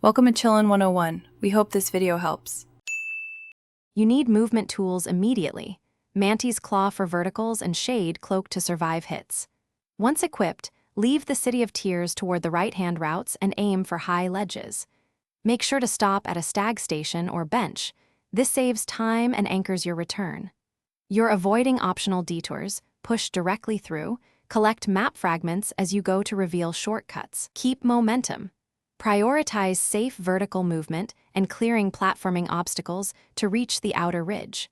Welcome to Chillin' 101. We hope this video helps. You need movement tools immediately. Mantis Claw for verticals and Shade Cloak to survive hits. Once equipped, leave the City of Tears toward the right-hand routes and aim for high ledges. Make sure to stop at a stag station or bench. This saves time and anchors your return. You're avoiding optional detours, push directly through, collect map fragments as you go to reveal shortcuts. Keep momentum. Prioritize safe vertical movement and clearing platforming obstacles to reach the outer ridge.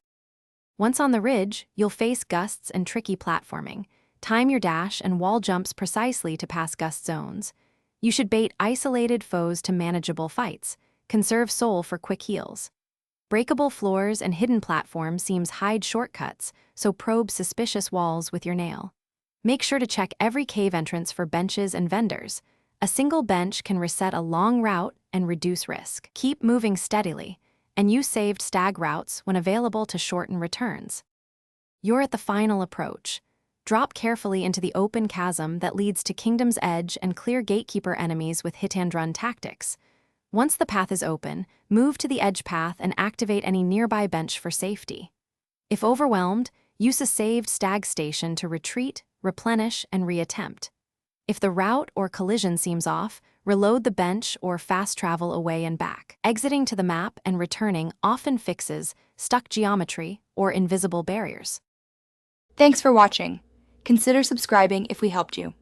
Once on the ridge, you'll face gusts and tricky platforming. Time your dash and wall jumps precisely to pass gust zones. You should bait isolated foes to manageable fights. Conserve soul for quick heals. Breakable floors and hidden platforms seems hide shortcuts, so probe suspicious walls with your nail. Make sure to check every cave entrance for benches and vendors. A single bench can reset a long route and reduce risk. Keep moving steadily, and use saved stag routes when available to shorten returns. You're at the final approach. Drop carefully into the open chasm that leads to Kingdom's Edge and clear gatekeeper enemies with hit-and-run tactics. Once the path is open, move to the edge path and activate any nearby bench for safety. If overwhelmed, use a saved stag station to retreat, replenish, and reattempt. If the route or collision seems off, reload the bench or fast travel away and back. Exiting to the map and returning often fixes stuck geometry or invisible barriers. Thanks for watching. Consider subscribing if we helped you.